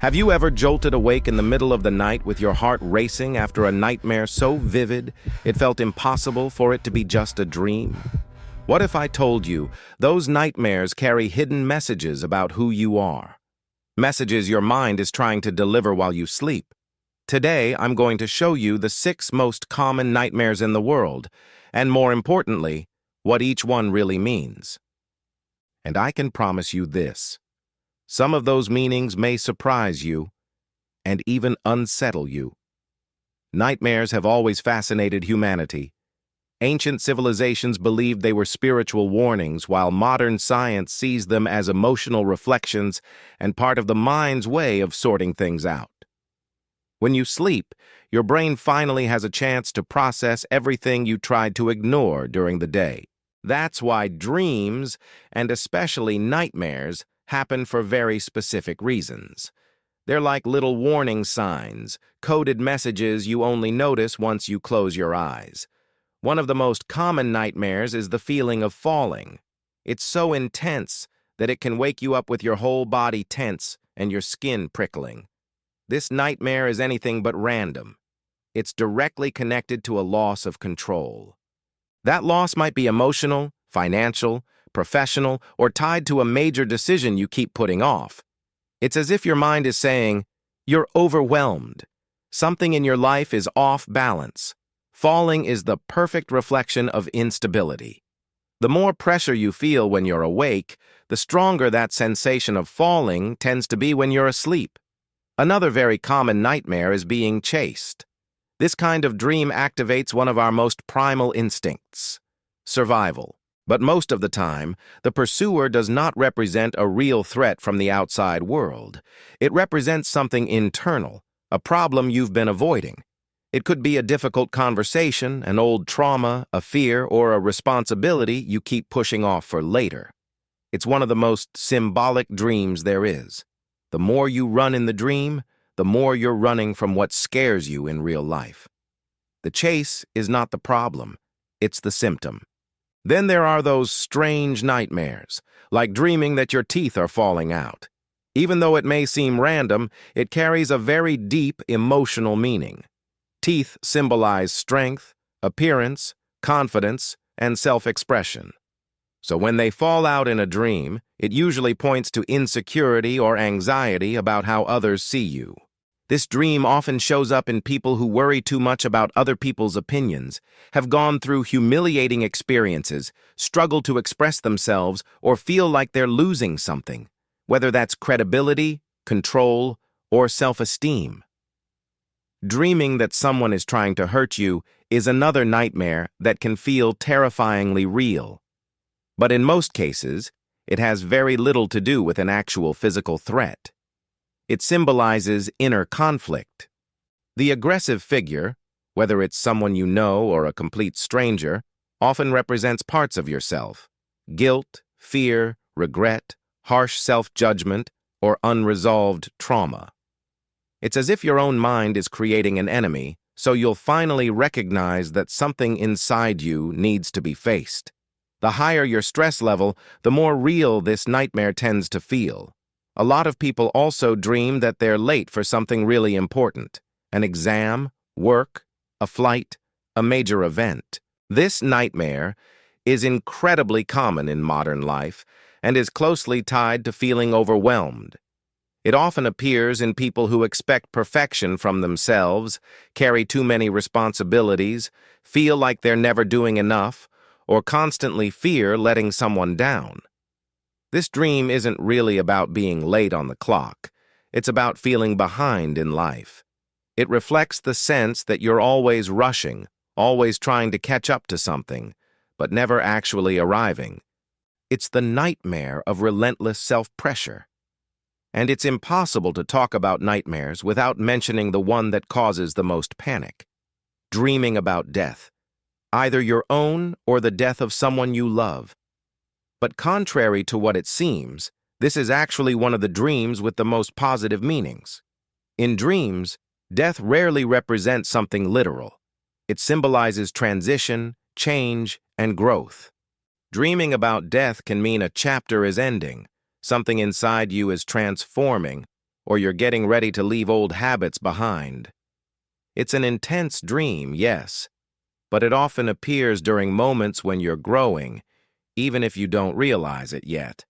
Have you ever jolted awake in the middle of the night with your heart racing after a nightmare so vivid it felt impossible for it to be just a dream? What if I told you those nightmares carry hidden messages about who you are? Messages your mind is trying to deliver while you sleep. Today, I'm going to show you the 6 most common nightmares in the world, and more importantly, what each one really means. And I can promise you this. Some of those meanings may surprise you and even unsettle you. Nightmares have always fascinated humanity. Ancient civilizations believed they were spiritual warnings, while modern science sees them as emotional reflections and part of the mind's way of sorting things out. When you sleep, your brain finally has a chance to process everything you tried to ignore during the day. That's why dreams, and especially nightmares, happen for very specific reasons. They're like little warning signs, coded messages you only notice once you close your eyes. One of the most common nightmares is the feeling of falling. It's so intense that it can wake you up with your whole body tense and your skin prickling. This nightmare is anything but random. It's directly connected to a loss of control. That loss might be emotional, financial, professional, or tied to a major decision you keep putting off. It's as if your mind is saying, "You're overwhelmed. Something in your life is off balance." Falling is the perfect reflection of instability. The more pressure you feel when you're awake, the stronger that sensation of falling tends to be when you're asleep. Another very common nightmare is being chased. This kind of dream activates one of our most primal instincts, survival. But most of the time, the pursuer does not represent a real threat from the outside world. It represents something internal, a problem you've been avoiding. It could be a difficult conversation, an old trauma, a fear, or a responsibility you keep pushing off for later. It's one of the most symbolic dreams there is. The more you run in the dream, the more you're running from what scares you in real life. The chase is not the problem, it's the symptom. Then there are those strange nightmares, like dreaming that your teeth are falling out. Even though it may seem random, it carries a very deep emotional meaning. Teeth symbolize strength, appearance, confidence, and self-expression. So when they fall out in a dream, it usually points to insecurity or anxiety about how others see you. This dream often shows up in people who worry too much about other people's opinions, have gone through humiliating experiences, struggle to express themselves, or feel like they're losing something, whether that's credibility, control, or self-esteem. Dreaming that someone is trying to hurt you is another nightmare that can feel terrifyingly real. But in most cases, it has very little to do with an actual physical threat. It symbolizes inner conflict. The aggressive figure, whether it's someone you know or a complete stranger, often represents parts of yourself: guilt, fear, regret, harsh self-judgment, or unresolved trauma. It's as if your own mind is creating an enemy, so you'll finally recognize that something inside you needs to be faced. The higher your stress level, the more real this nightmare tends to feel. A lot of people also dream that they're late for something really important: an exam, work, a flight, a major event. This nightmare is incredibly common in modern life and is closely tied to feeling overwhelmed. It often appears in people who expect perfection from themselves, carry too many responsibilities, feel like they're never doing enough, or constantly fear letting someone down. This dream isn't really about being late on the clock. It's about feeling behind in life. It reflects the sense that you're always rushing, always trying to catch up to something, but never actually arriving. It's the nightmare of relentless self-pressure. And it's impossible to talk about nightmares without mentioning the one that causes the most panic: dreaming about death, either your own or the death of someone you love. But contrary to what it seems, this is actually one of the dreams with the most positive meanings. In dreams, death rarely represents something literal. It symbolizes transition, change, and growth. Dreaming about death can mean a chapter is ending, something inside you is transforming, or you're getting ready to leave old habits behind. It's an intense dream, yes, but it often appears during moments when you're growing, even if you don't realize it yet.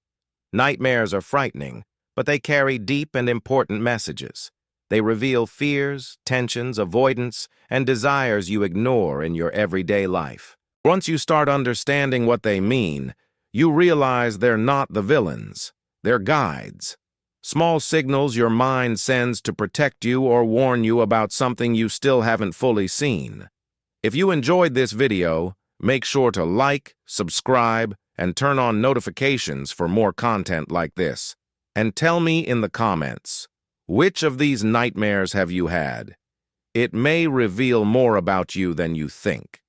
Nightmares are frightening, but they carry deep and important messages. They reveal fears, tensions, avoidance, and desires you ignore in your everyday life. Once you start understanding what they mean, you realize they're not the villains. They're guides. Small signals your mind sends to protect you or warn you about something you still haven't fully seen. If you enjoyed this video, make sure to like, subscribe, and turn on notifications for more content like this. And tell me in the comments, which of these nightmares have you had? It may reveal more about you than you think.